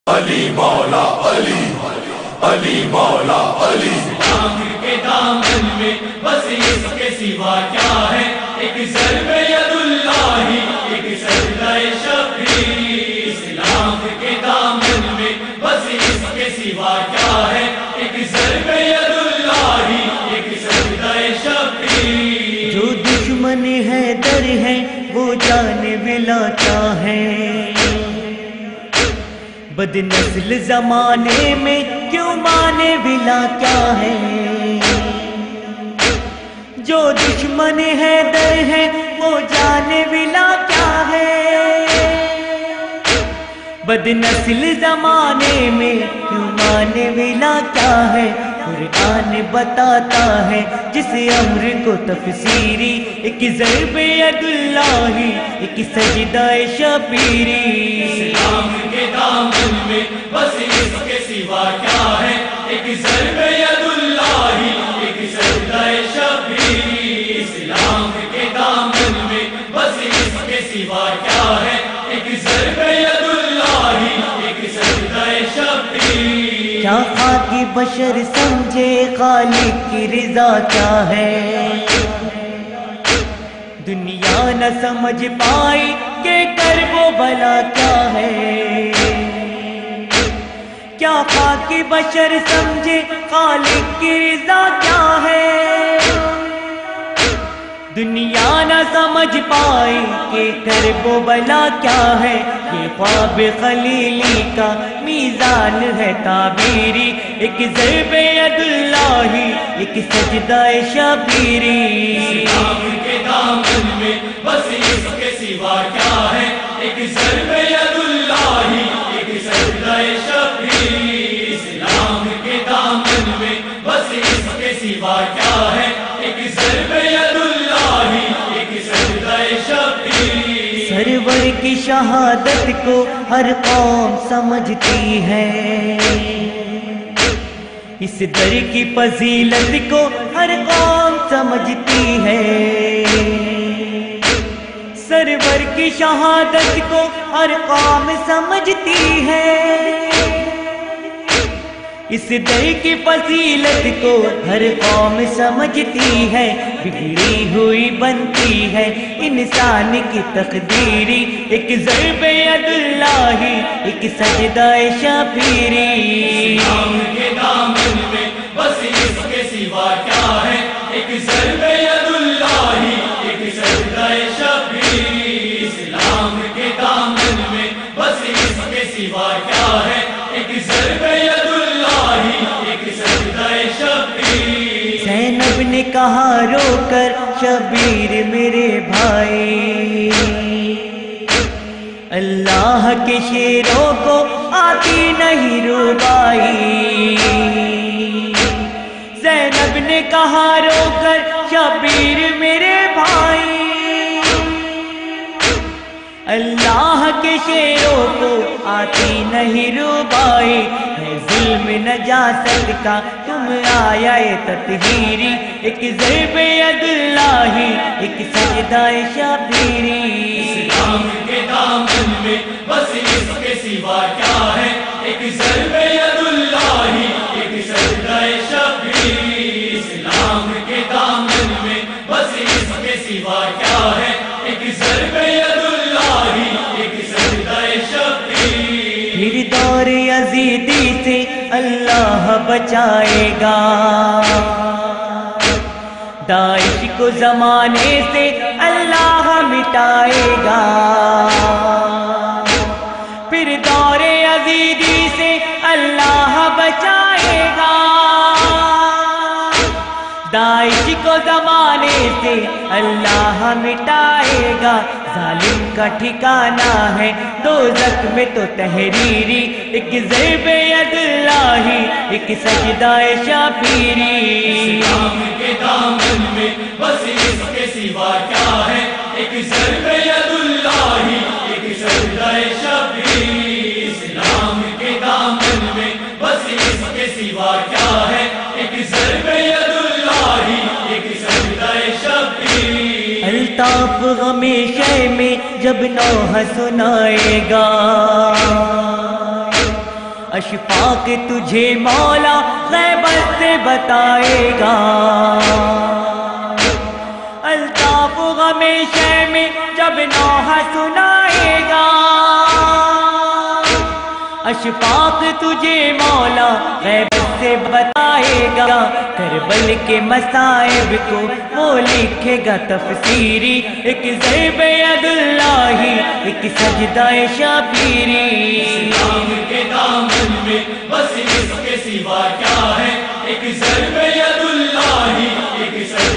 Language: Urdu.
علی مولا علی، علی مولا علی، اسلام کے دامن میں بس اس کے سوا کیا ہے؟ ایک ضرب ید اللہ، ایک سجدہ شبیر۔ اسلام کے دامن میں بس اس کے سوا کیا ہے؟ ایک ضرب ید اللہ، ایک سجدہ شبیر۔ جو دشمن ہے در ہے وہ جان بلاتا ہے، بد نسل زمانے میں کیوں مانے بلا کیا ہے؟ جو دشمن ہے در ہے وہ جانے بلا کیا ہے؟ بد نسل زمانے میں کیوں مانے بلا کیا ہے؟ قرآن بتاتا ہے جس امر کو تفسیری، ایک ضرب ید اللہ، ایک سجدہ شبیری۔ اسلام کے دامن میں بس اس کے سوا کیا ہے؟ ایک ضرب ید اللہ، ایک سجدہ شبیر۔ اسلام کے دامن میں بس اس کے سوا کیا ہے؟ ایک ضرب ید اللہ، ایک سجدہ شبیر۔ کیا خاکی بشر سمجھے خالق کی رضا کیا ہے؟ دنیا نہ سمجھ پائی کہ کرب و بلا کیا ہے؟ کیا خاکی بشر سمجھے خالق کی رضا کیا ہے؟ دنیا نہ سمجھ پائی کہ کرب و بلا کیا ہے؟ یہ خواب خلیلی کا میزان ہے تعبیری، ایک ضرب ید اللہ، ایک سجدہ شبیری۔ اسلام کے دامن میں بس اس کے سوا کیا ہے؟ ایک ضرب ید اللہ، ایک سجدہ شبیر۔ اسلام کے دامن میں بس اس کے سوا کیا ہے؟ ایک ضرب ید اللہ، ایک سجدہ شبیر۔ سرور کی شہادت کو ہر قوم سمجھتی ہے، اس در کی فضیلت کو ہر قوم سمجھتی ہے۔ سرور کی شہادت کو ہر قوم سمجھتی ہے، اس در کی فضیلت کو ہر قوم سمجھتی ہے۔ بگڑی ہوئی بنتی ہے انسان کی تقدیری، ایک ضرب ید اللہ، ایک سجدہ شبیری۔ اسلام کے دامن میں بس اس کے سوا کیا ہے؟ ایک ضرب ید اللہ، ایک سجدہ شبیر۔ اسلام کے دامن میں بس اس کے سوا کیا ہے؟ ایک ضرب ید اللہ، ایک سجدہ شبیر۔ زینب نے کہا رو کر شبیر میرے بھائی، اللہ کے شیروں کو آتی نہیں ربائی۔ زینب نے کہا رو کر شبیر میرے بھائی، اللہ کے شیروں کو آتی نہیں ربائی۔ ہے ظلم نجاست کا تم آیا تطہیری، ایک ضرب ید اللہ، ایک سجدہ شبیری۔ اسلام کے دامن میں بس اس کے سوا کیا ہے؟ ایک ضرب ید اللہ، ایک سجدہ شبیر۔ اسلام کے دامن میں بس اس کے سوا کیا ہے؟ ایک ضرب ید اللہ، ایک سجدہ شبیر۔ پھر دور یزیدی سے اللہ بچائے گا، داعش کو زمانے سے اللہ مٹائے گا۔ پھر دور یزیدی سے اللہ بچائے گا، داعش کو زمانے سے اللہ مٹائے گا۔ ظالم کا ٹھکانہ ہے دوزخ میں تو تحریری، ایک ضرب ید اللہ، ایک سجدہ شبیری۔ اسلام کے دامن میں بس اس کے سوا کیا ہے؟ ایک ضرب ید اللہ، ایک سجدہ شبیر۔ اسلام کے دامن میں بس اس کے سوا کیا ہے؟ ایک ضرب ید اللہ، ایک سجدہ شبیر۔ الطاف ہمیشہ میں جب نوح سنائے گا، اشفاق تجھے مولا غیبت سے بتائے گا، الطاف غم شے میں جب نوحہ سنائے گا، اشفاق تجھے مولا غیبت سے بتائے گا، کربل کے مصائب کو وہ لکھے گا تفسیری، ایک ضرب ید اللہ ایک سجدہ شبیری۔ اسلام کے دامن میں بس اس کے سوا کیا ہے، ایک ضرب ید اللہ ایک سجدہ